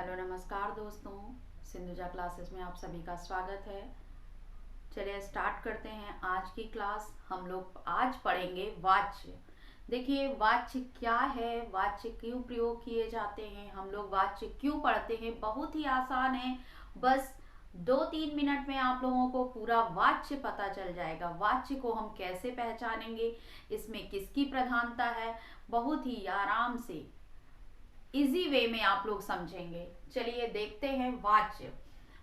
Hello नमस्कार दोस्तों, Sindhuja classes में आप सभी का स्वागत है। चलिए स्टार्ट करते हैं आज की क्लास। हम लोग आज पढ़ेंगे वाच्य। देखिए वाच्य क्या है, वाच्य क्यों प्रयोग किए जाते हैं, हम लोग वाच्य क्यों पढ़ते हैं। बहुत ही आसान है, बस 2-3 मिनट में आप लोगों को पूरा वाच्य पता चल जाएगा। वाच्य को हम कैसे पहचानेंगे, इसमें किसकी प्रधानता है, बहुत ही आराम से इजी वे में आप लोग समझेंगे। चलिए देखते हैं वाच्य।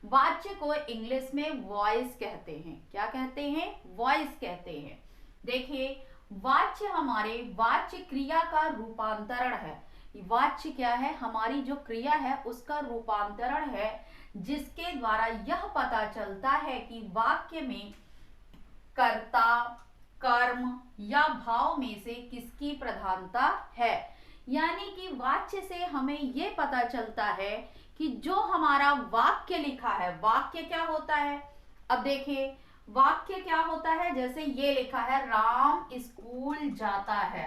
वाच्य को इंग्लिश में वॉइस कहते हैं। क्या कहते हैं? वॉइस कहते हैं। देखिए वाच्य हमारे वाच्य क्रिया का रूपांतरण है। वाच्य क्या है? हमारी जो क्रिया है उसका रूपांतरण है, जिसके द्वारा यह पता चलता है कि वाक्य में कर्ता, कर्म या भाव में से किसकी प्रधानता है। यानी कि वाच्य से हमें ये पता चलता है कि जो हमारा वाक्य लिखा है, वाक्य क्या होता है। अब देखिए वाक्य क्या होता है, जैसे ये लिखा है राम स्कूल जाता है।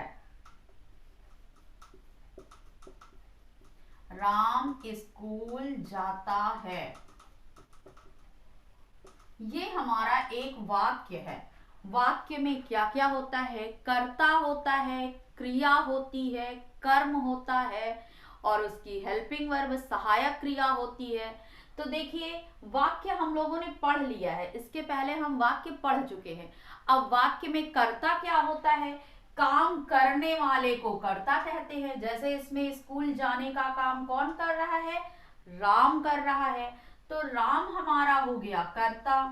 राम स्कूल जाता है, ये हमारा एक वाक्य है। वाक्य में क्या क्या होता है? कर्ता होता है, क्रिया होती है, कर्म होता है और उसकी हेल्पिंग वर्ब सहायक क्रिया होती है। तो देखिए वाक्य हम लोगों ने पढ़ लिया है, इसके पहले हम वाक्य पढ़ चुके हैं। अब वाक्य में कर्ता क्या होता है? काम करने वाले को कर्ता कहते हैं। जैसे इसमें स्कूल जाने का काम कौन कर रहा है? राम कर रहा है, तो राम हमारा हो गया कर्ता।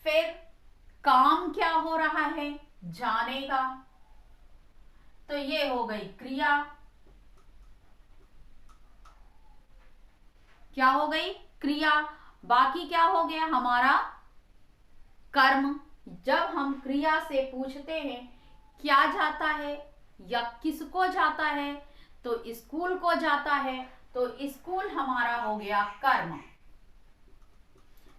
फिर काम क्या हो रहा है? जाने का, तो ये हो गई क्रिया। क्या हो गई? क्रिया। बाकी क्या हो गया? हमारा कर्म। जब हम क्रिया से पूछते हैं क्या जाता है या किसको जाता है, तो स्कूल को जाता है, तो स्कूल हमारा हो गया कर्म।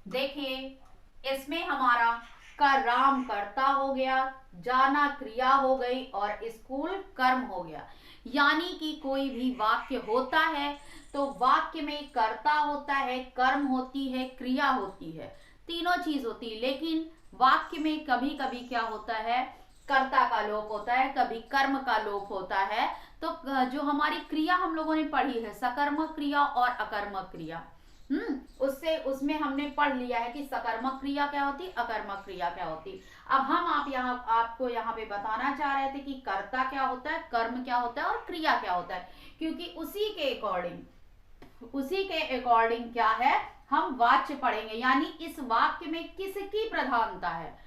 देखिए इसमें हमारा राम कर्ता हो गया, जाना क्रिया हो गई और स्कूल कर्म हो गया। यानी कि कोई भी वाक्य होता है तो वाक्य में कर्ता होता है, कर्म होती है, क्रिया होती है, तीनों चीज होती है। लेकिन वाक्य में कभी कभी क्या होता है? कर्ता का लोप होता है, कभी कर्म का लोप होता है। तो जो हमारी क्रिया हम लोगों ने पढ़ी है, सकर्मक क्रिया और अकर्मक क्रिया, उससे उसमें हमने पढ़ लिया है कि सकर्मक क्रिया क्या होती, अकर्मक क्रिया क्या होती। अब हम आपको यहाँ पे बताना चाह रहे थे कि कर्ता क्या होता है, कर्म क्या होता है और क्रिया क्या होता है, क्योंकि उसी के अकॉर्डिंग क्या है, हम वाच्य पढ़ेंगे। यानी इस वाक्य में किसकी प्रधानता है?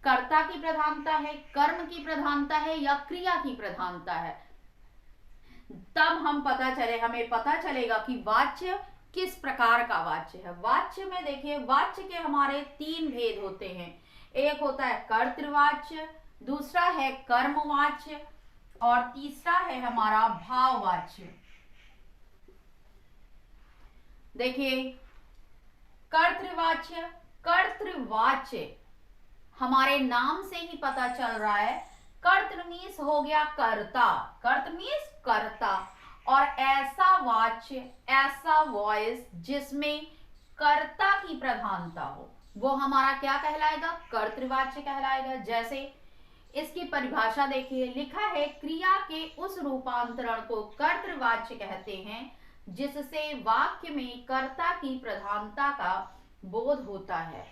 कर्ता की प्रधानता है, कर्म की प्रधानता है या क्रिया की प्रधानता है। तब हमें पता चलेगा कि वाच्य किस प्रकार का वाच्य है। वाच्य में देखिए वाच्य के हमारे 3 भेद होते हैं। एक होता है कर्तृवाच्य, दूसरा है कर्मवाच्य और तीसरा है हमारा भाववाच्य। देखिए कर्तृवाच्य हमारे नाम से ही पता चल रहा है। कर्तृ मीन्स हो गया कर्ता, कर्त मीन्स कर्ता, और ऐसा वाच्य, ऐसा वॉइस जिसमें कर्ता की प्रधानता हो, वो हमारा क्या कहलाएगा? कर्तृवाच्य कहलाएगा। जैसे इसकी परिभाषा देखिए, लिखा है क्रिया के उस रूपांतरण को कर्तृवाच्य कहते हैं जिससे वाक्य में कर्ता की प्रधानता का बोध होता है।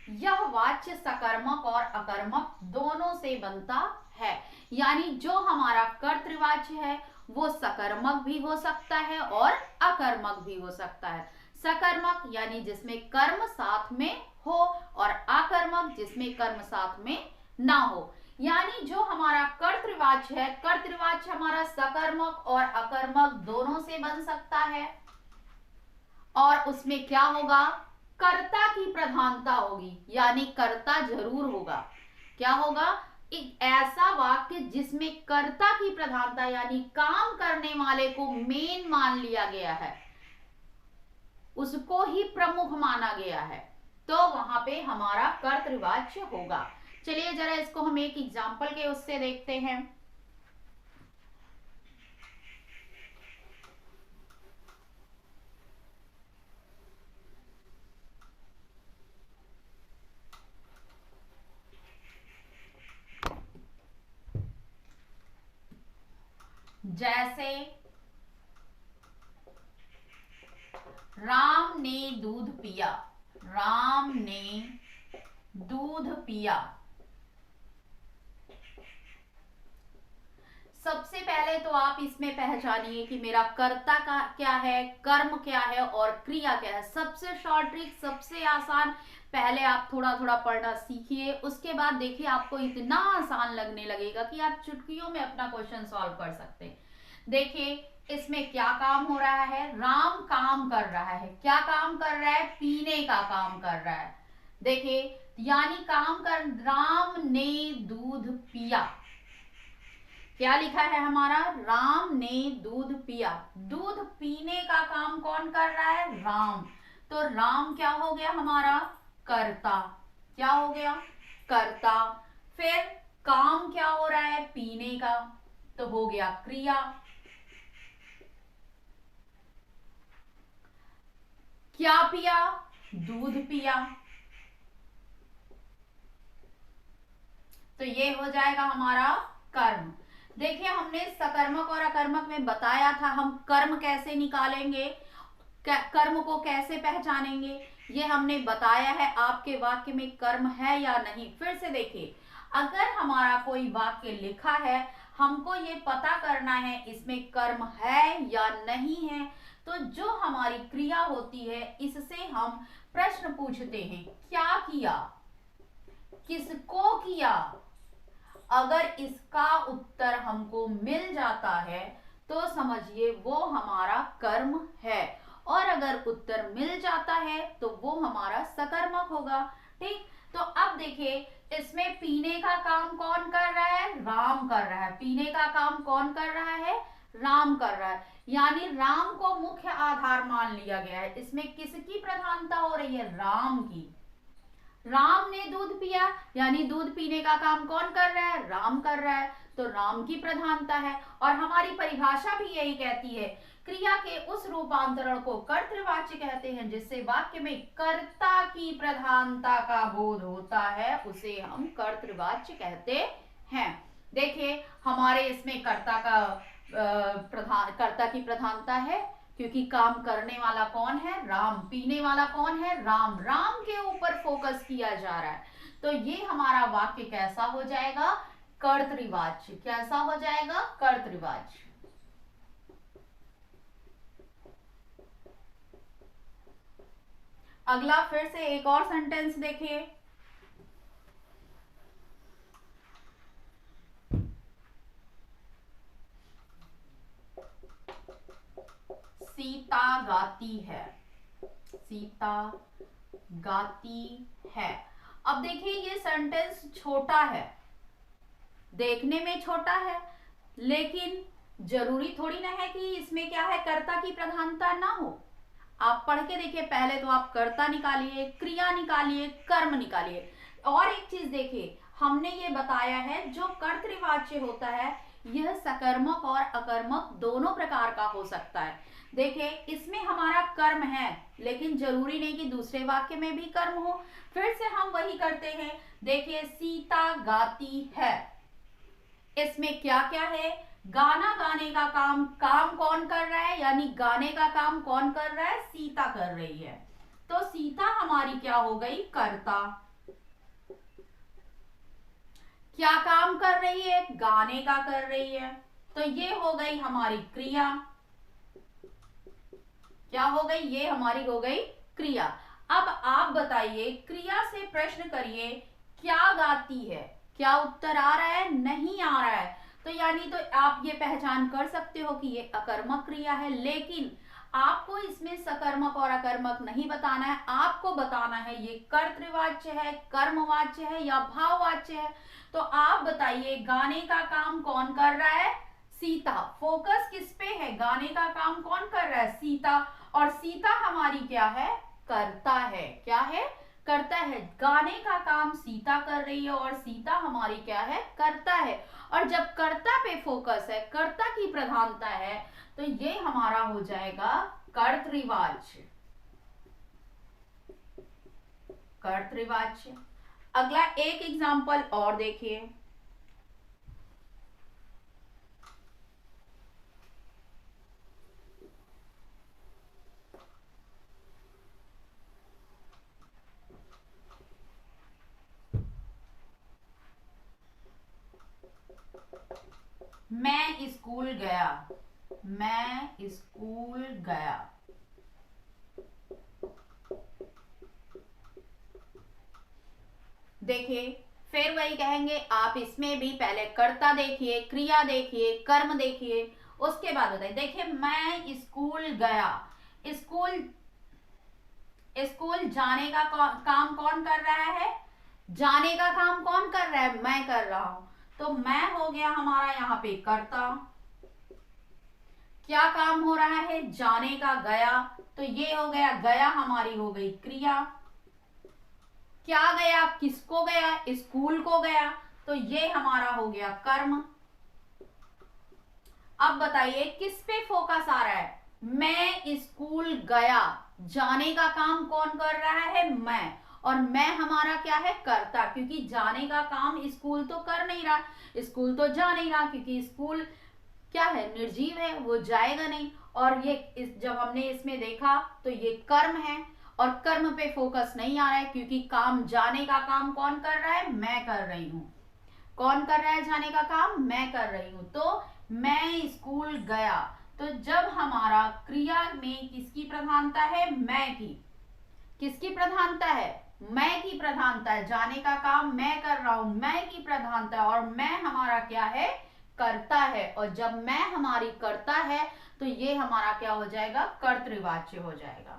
यह वाच्य सकर्मक और अकर्मक दोनों से बनता है। यानी जो हमारा कर्तृवाच्य है वो सकर्मक भी हो सकता है और अकर्मक भी हो सकता है। सकर्मक यानी जिसमें कर्म साथ में हो और अकर्मक जिसमें कर्म साथ में ना हो। यानी जो हमारा कर्तृवाच्य है, कर्तृवाच्य हमारा सकर्मक और अकर्मक दोनों से बन सकता है और उसमें क्या होगा? कर्ता की प्रधानता होगी, यानी कर्ता जरूर होगा। क्या होगा? एक ऐसा वाक्य जिसमें कर्ता की प्रधानता यानी काम करने वाले को मेन मान लिया गया है, उसको ही प्रमुख माना गया है, तो वहां पे हमारा कर्तृवाच्य होगा। चलिए जरा इसको हम एक एग्जांपल के उससे देखते हैं। जैसे राम ने दूध पिया, राम ने दूध पिया। सबसे पहले तो आप इसमें पहचानिए कि मेरा कर्ता का क्या है, कर्म क्या है और क्रिया क्या है। सबसे शॉर्ट ट्रिक, सबसे आसान, पहले आप थोड़ा थोड़ा पढ़ना सीखिए, उसके बाद देखिए आपको इतना आसान लगने लगेगा कि आप चुटकियों में अपना क्वेश्चन सॉल्व कर सकते हैं। देखिए इसमें क्या काम हो रहा है, राम काम कर रहा है, क्या काम कर रहा है, पीने का काम कर रहा है। देखिए यानी काम कर, राम ने दूध पिया, क्या लिखा है हमारा, राम ने दूध पिया। दूध पीने का काम कौन कर रहा है, राम। तो राम क्या हो गया हमारा, कर्ता। क्या हो गया, कर्ता। फिर काम क्या हो रहा है, पीने का, तो हो गया क्रिया। क्या पिया, दूध पिया। तो ये हो जाएगा हमारा कर्म। देखिए हमने सकर्मक और अकर्मक में बताया था हम कर्म कैसे निकालेंगे, कर्म को कैसे पहचानेंगे, ये हमने बताया है। आपके वाक्य में कर्म है या नहीं, फिर से देखिए, अगर हमारा कोई वाक्य लिखा है, हमको ये पता करना है इसमें कर्म है या नहीं है। तो जो हमारी क्रिया होती है, इससे हम प्रश्न पूछते हैं, क्या किया, किसको किया। अगर इसका उत्तर हमको मिल जाता है तो समझिए वो हमारा कर्म है, और अगर उत्तर मिल जाता है तो वो हमारा सकर्मक होगा। ठीक, तो अब देखिए इसमें पीने का काम कौन कर रहा है, राम कर रहा है। पीने का काम कौन कर रहा है, राम कर रहा है, यानी राम को मुख्य आधार मान लिया गया है। इसमें किसकी प्रधानता हो रही है, राम की। राम ने दूध पिया, यानी दूध पीने का काम कौन कर रहा है, राम कर रहा है, तो राम की प्रधानता है। और हमारी परिभाषा भी यही कहती है, क्रिया के उस रूपांतरण को कर्तृवाच्य कहते हैं जिससे वाक्य में कर्ता की प्रधानता का बोध होता है, उसे हम कर्तृवाच्य कहते हैं। देखिए हमारे इसमें कर्ता का कर्ता की प्रधानता है, क्योंकि काम करने वाला कौन है, राम। पीने वाला कौन है, राम। राम के ऊपर फोकस किया जा रहा है, तो ये हमारा वाक्य कैसा हो जाएगा, कर्तृवाच्य। कैसा हो जाएगा, कर्तृवाच्य। अगला फिर से एक और सेंटेंस देखिए, सीता गाती है, सीता गाती है। अब देखिए ये सेंटेंस छोटा है, देखने में छोटा है, लेकिन जरूरी थोड़ी ना है कि इसमें क्या है, कर्ता की प्रधानता ना हो। आप पढ़ के देखिए, पहले तो आप कर्ता निकालिए, क्रिया निकालिए, कर्म निकालिए। और एक चीज देखिए, हमने ये बताया है जो कर्तृवाच्य होता है यह सकर्मक और अकर्मक दोनों प्रकार का हो सकता है। देखिए इसमें हमारा कर्म है, लेकिन जरूरी नहीं कि दूसरे वाक्य में भी कर्म हो। फिर से हम वही करते हैं, देखिए सीता गाती है, इसमें क्या क्या है, गाना गाने का काम, काम कौन कर रहा है, यानी गाने का काम कौन कर रहा है, सीता कर रही है। तो सीता हमारी क्या हो गई, कर्ता। क्या काम कर रही है, गाने का कर रही है, तो ये हो गई हमारी क्रिया। क्या हो गई, ये हमारी हो गई क्रिया। अब आप बताइए, क्रिया से प्रश्न करिए, क्या गाती है, क्या उत्तर आ रहा है, नहीं आ रहा है। तो यानी तो आप ये पहचान कर सकते हो कि ये अकर्मक क्रिया है, लेकिन आपको इसमें सकर्मक और अकर्मक नहीं बताना है, आपको बताना है ये कर्तृवाच्य है, कर्मवाच्य है या भाववाच्य है। तो आप बताइए गाने का काम कौन कर रहा है, सीता। फोकस किस पे है, गाने का काम कौन कर रहा है, सीता। और सीता हमारी क्या है, करता है। क्या है, करता है। गाने का काम सीता कर रही है और सीता हमारी क्या है, करता है। और जब कर्ता पे फोकस है, कर्ता की प्रधानता है, तो ये हमारा हो जाएगा कर्तृवाच्य। कर्तृवाच्य। अगला एक एग्जांपल और देखिए, मैं स्कूल गया, मैं स्कूल गया। देखिए फिर वही कहेंगे, आप इसमें भी पहले कर्ता देखिए, क्रिया देखिए, कर्म देखिए, उसके बाद बताइए। देखिए मैं स्कूल गया, स्कूल, स्कूल जाने का काम कौन कर रहा है? जाने का काम कौन कर रहा है? मैं कर रहा हूं। तो मैं हो गया हमारा यहाँ पे कर्ता। क्या काम हो रहा है? जाने का, गया, तो ये हो गया, गया हमारी हो गई क्रिया। क्या गया? किसको गया? स्कूल को गया, तो ये हमारा हो गया कर्म। अब बताइए किस पे फोकस आ रहा है? मैं स्कूल गया, जाने का काम कौन कर रहा है? मैं। और मैं हमारा क्या है? कर्ता, क्योंकि जाने का काम स्कूल तो कर नहीं रहा, स्कूल तो जा नहीं रहा, क्योंकि स्कूल क्या है? निर्जीव है, वो जाएगा नहीं। और ये जब हमने इसमें देखा तो ये कर्म है, और कर्म पे फोकस नहीं आ रहा है, क्योंकि काम, जाने का काम कौन कर रहा है? मैं कर रही हूं। कौन कर रहा है जाने का काम? मैं कर रही हूं। तो मैं स्कूल गया, तो जब हमारा क्रिया में किसकी प्रधानता है? मैं की। किसकी प्रधानता है? मैं की प्रधानता है। जाने का काम मैं कर रहा हूं, मैं की प्रधानता है, और मैं हमारा क्या है? कर्ता है। और जब मैं हमारी कर्ता है तो ये हमारा क्या हो जाएगा? कर्तृवाच्य हो जाएगा।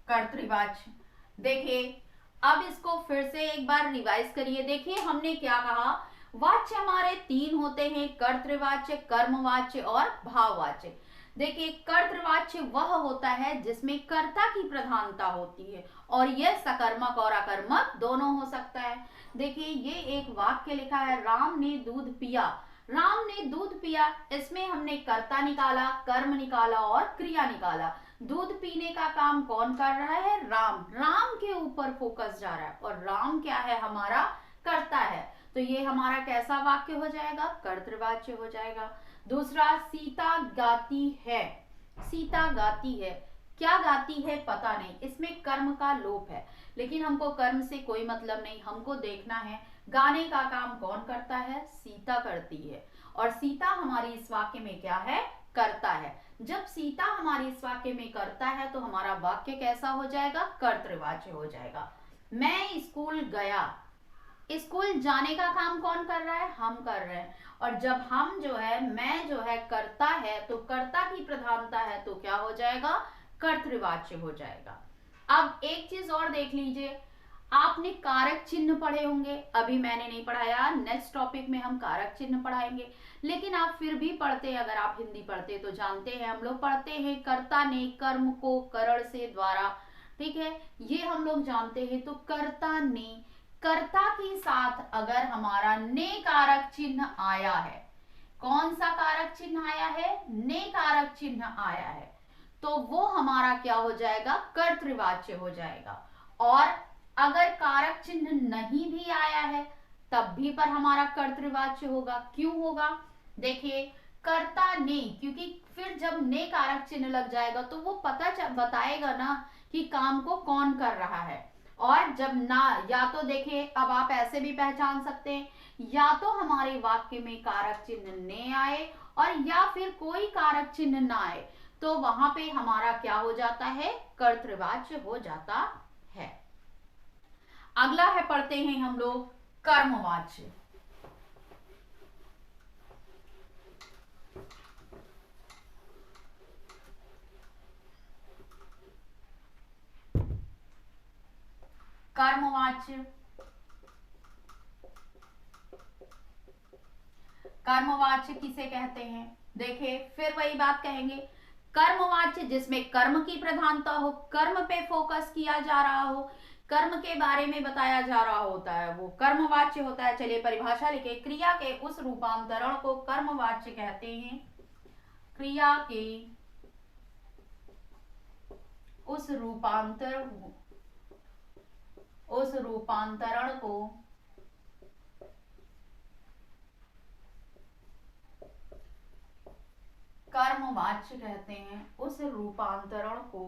कर्तृवाच्य। देखिए अब इसको फिर से एक बार रिवाइज करिए। देखिए हमने क्या कहा? वाच्य हमारे तीन होते हैं, कर्तृवाच्य, कर्मवाच्य और भाववाच्य। देखिए कर्तृवाच्य वह होता है जिसमें कर्ता की प्रधानता होती है, और यह सकर्मक और अकर्मक दोनों हो सकता है। देखिए ये एक वाक्य लिखा है, राम ने दूध पिया। राम ने दूध पिया, इसमें हमने कर्ता निकाला, कर्म निकाला और क्रिया निकाला। दूध पीने का काम कौन कर रहा है? राम। राम के ऊपर फोकस जा रहा है, और राम क्या है? हमारा कर्ता है। तो ये हमारा कैसा वाक्य हो जाएगा? कर्तृवाच्य हो जाएगा। दूसरा, सीता गाती है। सीता गाती है, क्या गाती है पता नहीं, इसमें कर्म का लोप है, लेकिन हमको कर्म से कोई मतलब नहीं, हमको देखना है गाने का काम कौन करता है? सीता करती है। और सीता हमारी इस वाक्य में क्या है? करता है। जब सीता हमारी इस वाक्य में करता है तो हमारा वाक्य कैसा हो जाएगा? कर्तृवाच्य हो जाएगा। मैं स्कूल गया, स्कूल जाने का काम कौन कर रहा है? हम कर रहे हैं। और जब हम जो है, मैं जो है करता है, तो कर्ता की प्रधानता है, तो क्या हो जाएगा? कर्तृवाच्य हो जाएगा। अब एक चीज और देख लीजिए, आपने कारक चिन्ह पढ़े होंगे, अभी मैंने नहीं पढ़ाया, नेक्स्ट टॉपिक में हम कारक चिन्ह पढ़ाएंगे, लेकिन आप फिर भी पढ़ते हैं, अगर आप हिंदी पढ़ते तो जानते हैं, हम लोग पढ़ते हैं कर्ता ने कर्म को करण से द्वारा, ठीक है, ये हम लोग जानते हैं। तो कर्ता ने, कर्ता के साथ अगर हमारा ने कारक चिन्ह आया है, कौन सा कारक चिन्ह आया है? ने कारक चिन्ह आया है, तो वो हमारा क्या हो जाएगा? कर्तृवाच्य हो जाएगा। और अगर कारक चिन्ह नहीं भी आया है तब भी पर हमारा कर्तृवाच्य होगा। क्यों होगा? देखिए कर्ता ने, क्योंकि फिर जब ने कारक चिन्ह लग जाएगा तो वो पता बताएगा ना कि काम को कौन कर रहा है। और जब ना, या तो देखिए अब आप ऐसे भी पहचान सकते हैं, या तो हमारे वाक्य में कारक चिन्ह ने आए और या फिर कोई कारक चिन्ह ना आए, तो वहां पे हमारा क्या हो जाता है? कर्तृवाच्य हो जाता है। अगला है, पढ़ते हैं हम लोग कर्मवाच्य। कर्मवाच्य, कर्मवाच्य किसे कहते हैं? देखिए फिर वही बात कहेंगे, कर्मवाच्य जिसमें कर्म की प्रधानता हो, कर्म पे फोकस किया जा रहा हो, कर्म के बारे में बताया जा रहा होता है, वो कर्मवाच्य होता है। चलिए परिभाषा लिखे, क्रिया के उस रूपांतरण को कर्मवाच्य कहते हैं। क्रिया के उस रूपांतरण को कर्मवाच्य कहते हैं। उस रूपांतरण को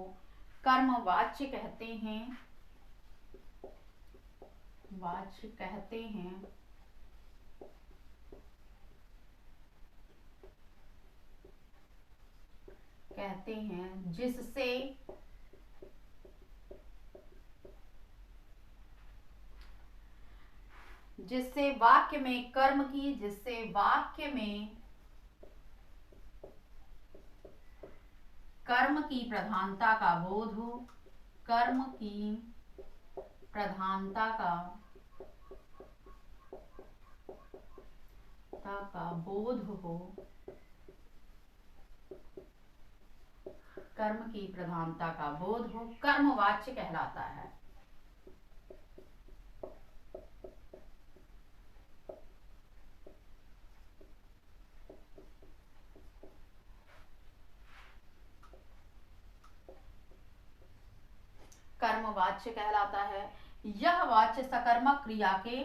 कर्मवाच्य कहते हैं। वाच्य कहते हैं जिससे वाक्य में कर्म की, जिससे वाक्य में कर्म की प्रधानता का बोध हो, कर्म की प्रधानता का बोध हो, कर्म की प्रधानता का बोध हो, कर्मवाच्य कहलाता है। कर्मवाच्य कहलाता है। यह वाच्य सकर्मक क्रिया के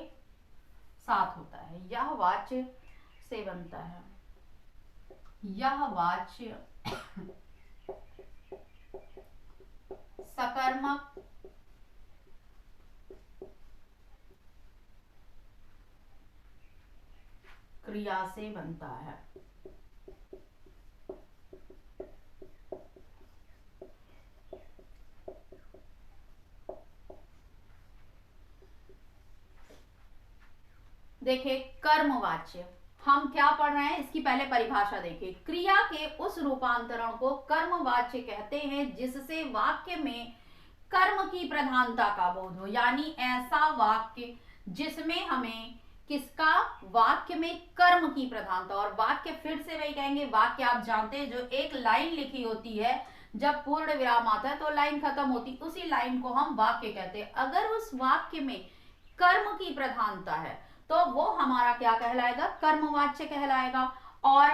साथ होता है, यह वाच्य से बनता है, यह वाच्य सकर्मक क्रिया से बनता है। देखिए कर्मवाच्य हम क्या पढ़ रहे हैं, इसकी पहले परिभाषा देखिए। क्रिया के उस रूपांतरण को कर्मवाच्य कहते हैं जिससे वाक्य में कर्म की प्रधानता का बोध हो, यानी ऐसा वाक्य जिसमें हमें किसका, वाक्य में कर्म की प्रधानता। और वाक्य फिर से वही कहेंगे, वाक्य आप जानते हैं जो एक लाइन लिखी होती है, जब पूर्ण विराम आता है तो लाइन खत्म होती, उसी लाइन को हम वाक्य कहते हैं। अगर उस वाक्य में कर्म की प्रधानता है तो वो हमारा क्या कहलाएगा, कर्मवाच्य कहलाएगा। और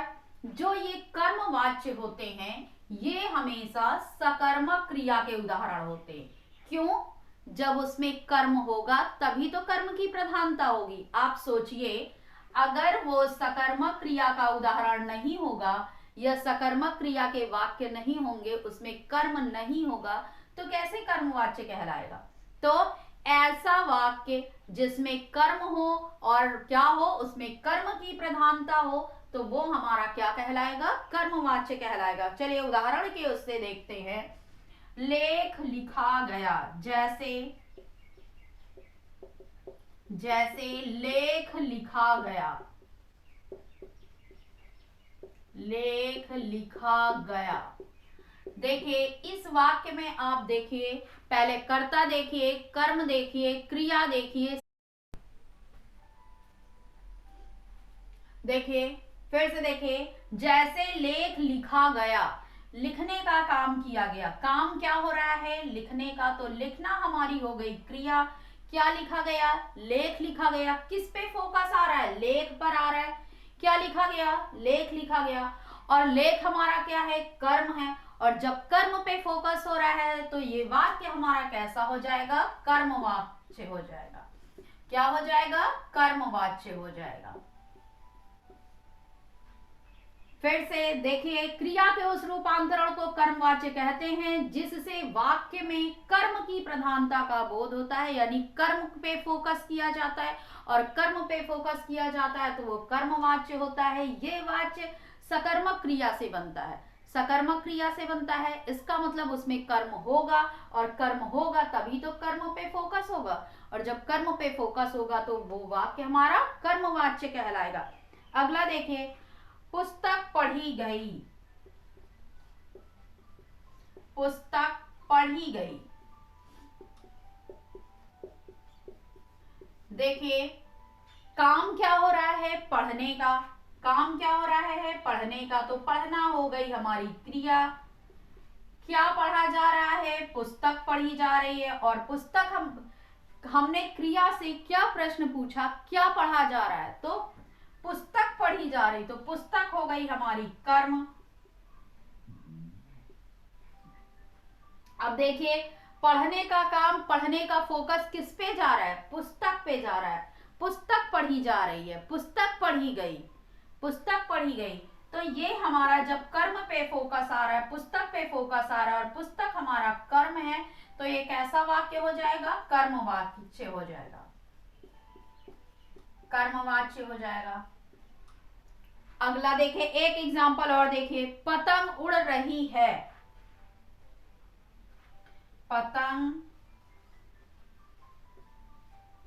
जो ये कर्मवाच्य होते हैं ये हमेशा सकर्मक क्रिया के उदाहरण होते हैं। क्यों, जब उसमें कर्म होगा तभी तो कर्म की प्रधानता होगी। आप सोचिए, अगर वो सकर्मक क्रिया का उदाहरण नहीं होगा या सकर्मक क्रिया के वाक्य नहीं होंगे, उसमें कर्म नहीं होगा, तो कैसे कर्मवाच्य कहलाएगा। तो ऐसा वाक्य जिसमें कर्म हो और क्या हो, उसमें कर्म की प्रधानता हो, तो वो हमारा क्या कहलाएगा, कर्मवाच्य कहलाएगा। चलिए उदाहरण के उससे देखते हैं। लेख लिखा गया, जैसे जैसे लेख लिखा गया, लेख लिखा गया। देखिए इस वाक्य में आप देखिए, पहले कर्ता देखिए, कर्म देखिए, क्रिया देखिए, देखिए फिर से देखिए, जैसे लेख लिखा गया, लिखने का काम किया गया। काम क्या हो रहा है, लिखने का, तो लिखना हमारी हो गई क्रिया। क्या लिखा गया, लेख लिखा गया। किस पे फोकस आ रहा है, लेख पर आ रहा है। क्या लिखा गया, लेख लिखा गया। और लेख हमारा क्या है, कर्म है। और जब कर्म पे फोकस हो रहा है तो ये वाक्य हमारा कैसा हो जाएगा, कर्मवाच्य हो जाएगा। क्या हो जाएगा, कर्मवाच्य हो जाएगा। फिर से देखिए, क्रिया के उस रूपांतरण को कर्मवाच्य कहते हैं जिससे वाक्य में कर्म की प्रधानता का बोध होता है, यानी कर्म पे फोकस किया जाता है। और कर्म पे फोकस किया जाता है तो वो कर्मवाच्य होता है। ये वाच्य सकर्मक क्रिया से बनता है, सकर्मक क्रिया से बनता है। इसका मतलब उसमें कर्म होगा, और कर्म होगा तभी तो कर्म पे फोकस होगा, और जब कर्म पे फोकस होगा तो वो वाक्य हमारा कर्मवाच्य कहलाएगा। अगला देखिए, पुस्तक पढ़ी गई, पुस्तक पढ़ी गई। देखिए काम क्या हो रहा है, पढ़ने का। काम क्या हो रहा है, पढ़ने का, तो पढ़ना हो गई हमारी क्रिया। क्या पढ़ा जा रहा है, पुस्तक पढ़ी जा रही है। और पुस्तक हमने क्रिया से क्या प्रश्न पूछा, क्या पढ़ा जा रहा है, तो पुस्तक पढ़ी जा रही, तो पुस्तक हो गई हमारी कर्म। अब देखिए, पढ़ने का काम, पढ़ने का फोकस किस पे जा रहा है, पुस्तक पे जा रहा है। पुस्तक पढ़ी जा रही है, पुस्तक पढ़ी गई, पुस्तक पढ़ी गई। तो ये हमारा जब कर्म पे फोकस आ रहा है, पुस्तक पे फोकस आ रहा है, और पुस्तक हमारा कर्म है, तो ये कैसा वाक्य हो जाएगा, कर्म वाक्य हो जाएगा। कर्मवाच्य हो जाएगा। अगला देखिए, एक एग्जांपल और देखिए, पतंग उड़ रही है। पतंग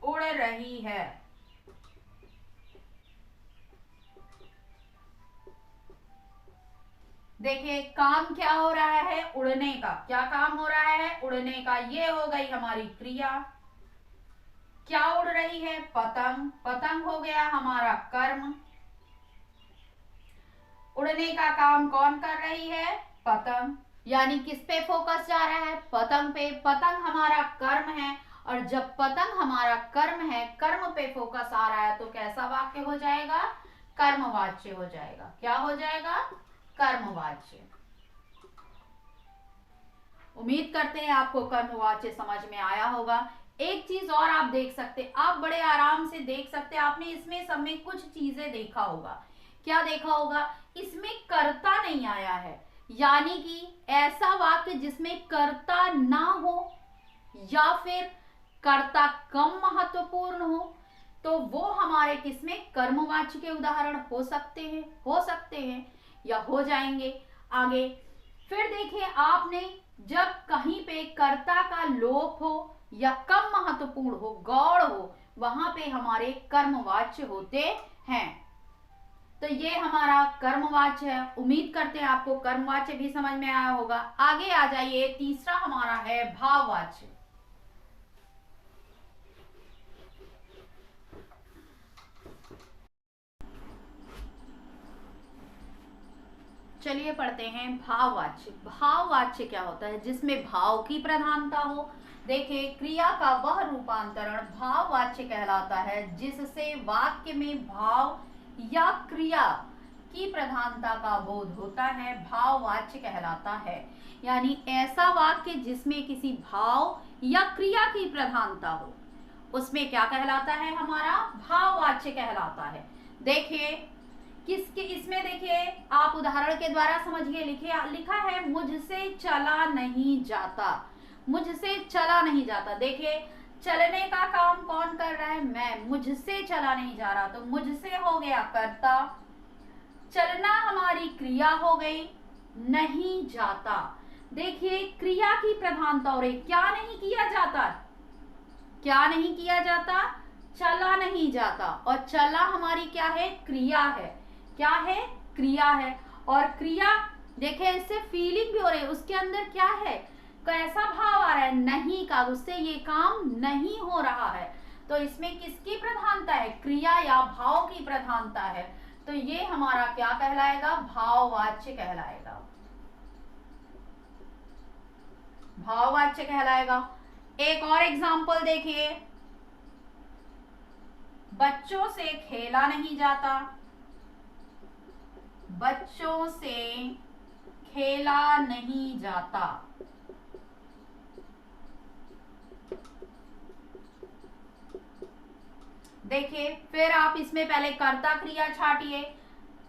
उड़ रही है। देखिए काम क्या हो रहा है, उड़ने का। क्या काम हो रहा है, उड़ने का। ये हो गई हमारी क्रिया। क्या उड़ रही है, पतंग। पतंग हो गया हमारा कर्म। उड़ने का काम कौन कर रही है, पतंग। यानी किस पे फोकस जा रहा है, पतंग पे। पतंग हमारा कर्म है, और जब पतंग हमारा कर्म है, कर्म पे फोकस आ रहा है, तो कैसा वाक्य हो जाएगा, कर्मवाच्य हो जाएगा। क्या हो जाएगा, कर्मवाच्य। उम्मीद करते हैं आपको कर्मवाच्य समझ में आया होगा। एक चीज और आप देख सकते, आप बड़े आराम से देख सकते, आपने इसमें सब में कुछ चीजें देखा होगा। क्या देखा होगा, इसमें कर्ता नहीं आया है, यानी कि ऐसा वाक्य जिसमें कर्ता ना हो या फिर कर्ता कम महत्वपूर्ण हो, तो वो हमारे किसमें, कर्मवाच्य के उदाहरण हो सकते हैं या हो जाएंगे आगे। फिर देखिए, आपने जब कहीं पे कर्ता का लोप हो या कम महत्वपूर्ण हो, गौड़ हो, वहां पे हमारे कर्मवाच्य होते हैं। तो ये हमारा कर्मवाच्य है। उम्मीद करते हैं आपको कर्मवाच्य भी समझ में आया होगा। आगे आ जाइए, तीसरा हमारा है भाववाच्य। चलिए पढ़ते हैं भाववाच्य। भाववाच्य क्या होता है, जिसमें भाव की प्रधानता हो। देखिए, क्रिया का वह रूपांतरण भाववाच्य कहलाता है जिससे वाक्य में भाव या क्रिया की प्रधानता का बोध होता है, भाववाच्य कहलाता है। यानी ऐसा वाक्य जिसमें किसी भाव या क्रिया की प्रधानता हो, उसमें क्या कहलाता है, हमारा भाववाच्य कहलाता है। देखिए किसके, इसमें देखिए आप उदाहरण के द्वारा समझिए। लिखा है, मुझसे चला नहीं जाता। मुझसे चला नहीं जाता। देखिए चलने का काम कौन कर रहा है, मैं। मुझसे चला नहीं जा रहा, तो मुझसे हो गया कर्ता। चलना हमारी क्रिया हो गई, नहीं जाता। देखिए क्रिया की प्रधानता हो रही, क्या नहीं किया जाता, क्या नहीं किया जाता, चला नहीं जाता। और चला हमारी क्या है, क्रिया है। क्या है, क्रिया है। और क्रिया देखे, इससे फीलिंग भी हो रही है, उसके अंदर क्या है, कैसा भाव आ रहा है, नहीं का, उससे ये काम नहीं हो रहा है। तो इसमें किसकी प्रधानता है, क्रिया या भाव की प्रधानता है। तो ये हमारा क्या कहलाएगा, भाववाच्य कहलाएगा। भाववाच्य कहलाएगा। एक और एग्जाम्पल देखिए, बच्चों से खेला नहीं जाता। बच्चों से खेला नहीं जाता। देखिए फिर आप इसमें पहले कर्ता क्रिया छाटिए।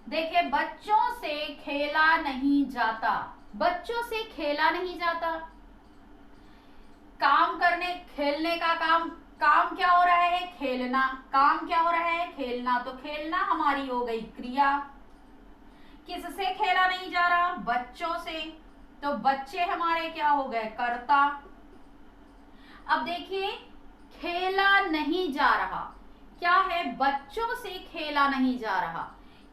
देखिए बच्चों से खेला नहीं जाता। बच्चों से खेला नहीं जाता, काम करने, खेलने का काम, काम क्या हो रहा है, खेलना। काम क्या हो रहा है, खेलना। तो खेलना हमारी हो गई क्रिया। किससे खेला नहीं जा रहा, बच्चों से। तो बच्चे हमारे क्या हो गए, कर्ता। अब देखिए खेला नहीं जा रहा, क्या है, बच्चों से खेला नहीं जा रहा।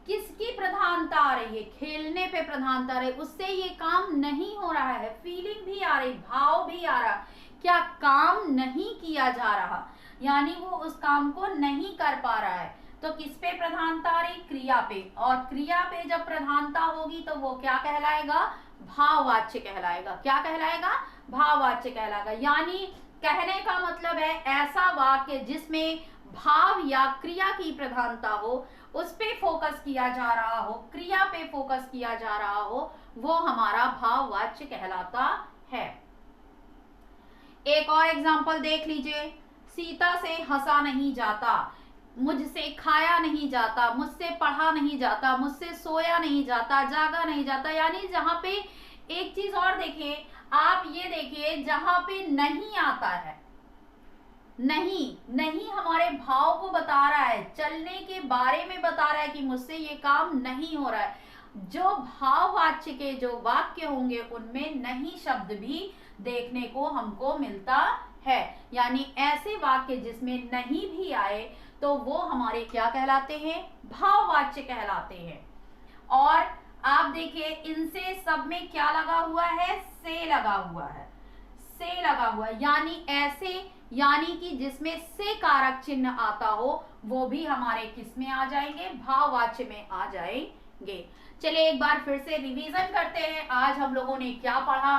किसकी प्रधानता आ रही है, खेलने पे प्रधानता आ रही, उससे ये काम नहीं हो रहा है। फीलिंग भी आ रही, भाव भी आ रहा, क्या काम नहीं किया जा रहा, यानी वो उस काम को नहीं कर पा रहा है। तो किस पे प्रधानता आ रही, क्रिया पे। और क्रिया पे जब प्रधानता होगी तो वो क्या कहलाएगा, भाववाच्य कहलाएगा। क्या कहलाएगा, भाववाच्य कहलाएगा। यानी कहने का मतलब है ऐसा वाक्य जिसमें भाव या क्रिया की प्रधानता हो, उस पे फोकस किया जा रहा हो, क्रिया पे फोकस किया जा रहा हो, वो हमारा भाववाच्य कहलाता है। एक और एग्जांपल देख लीजिए, सीता से हंसा नहीं जाता, मुझसे खाया नहीं जाता, मुझसे पढ़ा नहीं जाता, मुझसे सोया नहीं जाता, जागा नहीं जाता। यानी जहां पे, एक चीज और देखिए आप, ये देखिए जहां पे नहीं आता है, नहीं, नहीं हमारे भाव को बता रहा है, चलने के बारे में बता रहा है कि मुझसे ये काम नहीं हो रहा है। जो भाववाच्य के जो वाक्य होंगे उनमें नहीं शब्द भी देखने को हमको मिलता है, यानी ऐसे वाक्य जिसमें नहीं भी आए तो वो हमारे क्या कहलाते हैं, भाववाच्य कहलाते हैं। और आप देखिए इनसे सब में क्या लगा हुआ है, से लगा हुआ है, से लगा हुआ है, यानी ऐसे, यानी कि जिसमें से कारक चिन्ह आता हो वो भी हमारे किस में आ जाएंगे, भाववाच्य में आ जाएंगे। चलिए एक बार फिर से रिवीजन करते हैं, आज हम लोगों ने क्या पढ़ा।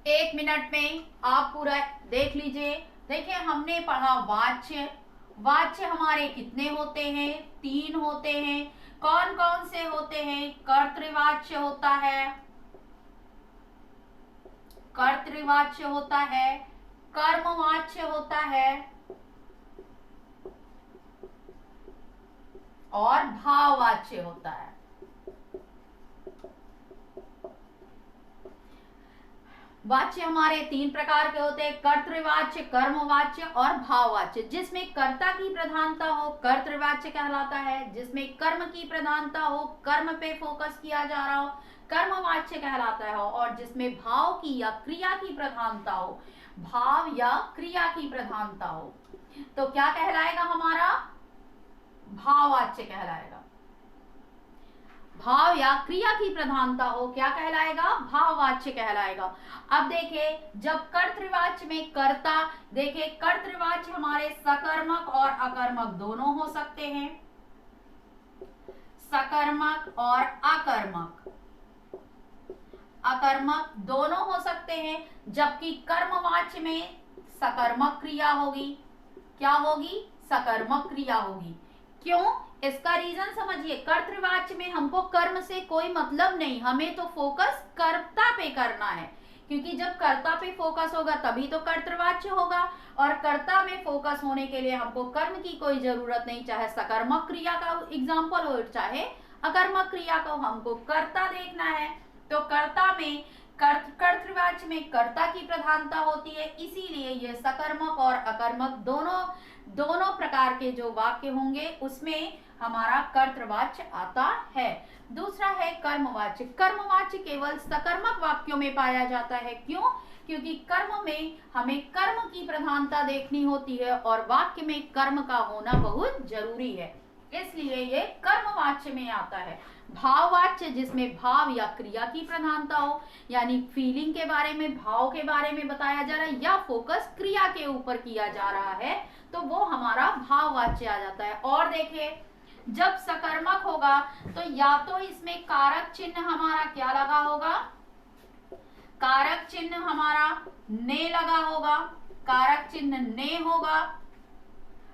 1 मिनट में आप पूरा देख लीजिए। देखिए हमने पढ़ा वाच्य, वाच्य हमारे कितने होते हैं, 3 होते हैं। कौन कौन से होते हैं, कर्तृवाच्य होता है, कर्तृवाच्य होता है, कर्मवाच्य होता है और भाववाच्य होता है। वाच्य हमारे 3 प्रकार के होते हैं, कर्तृवाच्य, कर्मवाच्य और भाववाच्य। जिसमें कर्ता की प्रधानता हो कर्तृवाच्य कहलाता है, जिसमें कर्म की प्रधानता हो, कर्म पे फोकस किया जा रहा हो, कर्मवाच्य कहलाता है, और जिसमें भाव की या क्रिया की प्रधानता हो, भाव या क्रिया की प्रधानता हो, तो क्या कहलाएगा हमारा, भाववाच्य कहलाएगा। भाव या क्रिया की प्रधानता हो क्या कहलाएगा, भाववाच्य कहलाएगा। अब देखिए जब कर्तृवाच्य में कर्ता, देखिए कर्तृवाच्य हमारे सकर्मक और अकर्मक दोनों हो सकते हैं, सकर्मक और अकर्मक, अकर्मक दोनों हो सकते हैं। जबकि कर्मवाच्य में सकर्मक क्रिया होगी, क्या होगी, सकर्मक क्रिया होगी। क्यों, इसका रीजन समझिए। कर्तृवाच्य में हमको कर्म से कोई मतलब नहीं, हमें तो फोकस कर्ता पे करना है, क्योंकि जब कर्ता पे फोकस होगा तभी तो कर्तृवाच्य होगा, और कर्ता में फोकस होने के लिए हमको कर्म की कोई जरूरत नहीं, चाहे सकर्मक क्रिया का एग्जाम्पल हो चाहे अकर्मक क्रिया को, हमको कर्ता देखना है। तो कर्ता में कर्तृवाच्य में कर्ता की प्रधानता होती है, इसीलिए ये सकर्मक और अकर्मक दोनों प्रकार के जो वाक्य होंगे उसमें हमारा कर्तृवाच्य आता है। दूसरा है कर्मवाच्य। कर्मवाच्य केवल सकर्मक वाक्यों में पाया जाता है। क्यों, क्योंकि कर्म में हमें कर्म की प्रधानता देखनी होती है और वाक्य में कर्म का होना बहुत जरूरी है, इसलिए ये कर्मवाच्य में आता है। भाववाच्य जिसमें भाव या क्रिया की प्रधानता हो, यानी फीलिंग के बारे में, भाव के बारे में बताया जा रहा है या फोकस क्रिया के ऊपर किया जा रहा है, तो वो हमारा भाववाच्य आ जाता है। और देखिए जब सकर्मक होगा तो या तो इसमें कारक चिन्ह हमारा क्या लगा होगा, कारक चिन्ह हमारा ने लगा होगा, कारक चिन्ह ने होगा,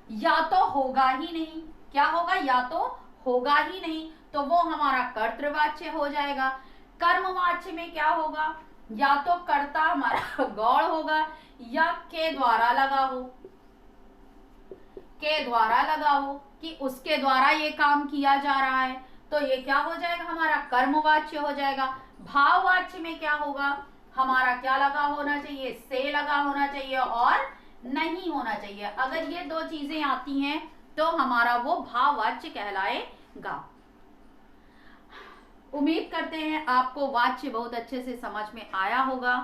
या तो होगा ही नहीं, क्या होगा, या तो होगा ही नहीं, तो वो हमारा कर्तृवाच्य हो जाएगा। कर्मवाच्य में क्या होगा, या तो कर्ता हमारा गौड़ होगा या के द्वारा लगा हो, के द्वारा लगा हो कि उसके द्वारा ये काम किया जा रहा है, तो ये क्या हो जाएगा, हमारा कर्मवाच्य हो जाएगा। भाववाच्य में क्या होगा, हमारा क्या लगा होना चाहिए, से लगा होना चाहिए और नहीं होना चाहिए। अगर ये 2 चीजें आती हैं तो हमारा वो भाववाच्य कहलाएगा। उम्मीद करते हैं आपको वाच्य बहुत अच्छे से समझ में आया होगा।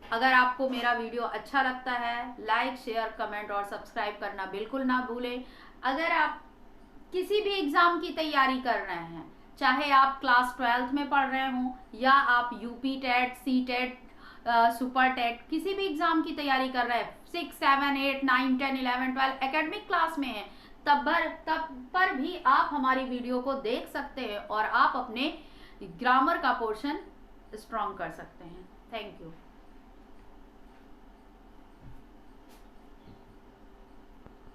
अगर आपको मेरा वीडियो अच्छा लगता है, लाइक, शेयर, कमेंट और सब्सक्राइब करना बिल्कुल ना भूलें। अगर आप किसी भी एग्जाम की तैयारी कर रहे हैं, चाहे आप क्लास 12th में पढ़ रहे हों या आप UP TET, C TET, super TET, किसी भी एग्जाम की तैयारी कर रहे हैं, 6, 7, 8, 9, 10, 11, 12 एकेडमिक क्लास में है, तब पर भी आप हमारी वीडियो को देख सकते हैं और आप अपने ग्रामर का पोर्शन स्ट्रॉन्ग कर सकते हैं। Thank you.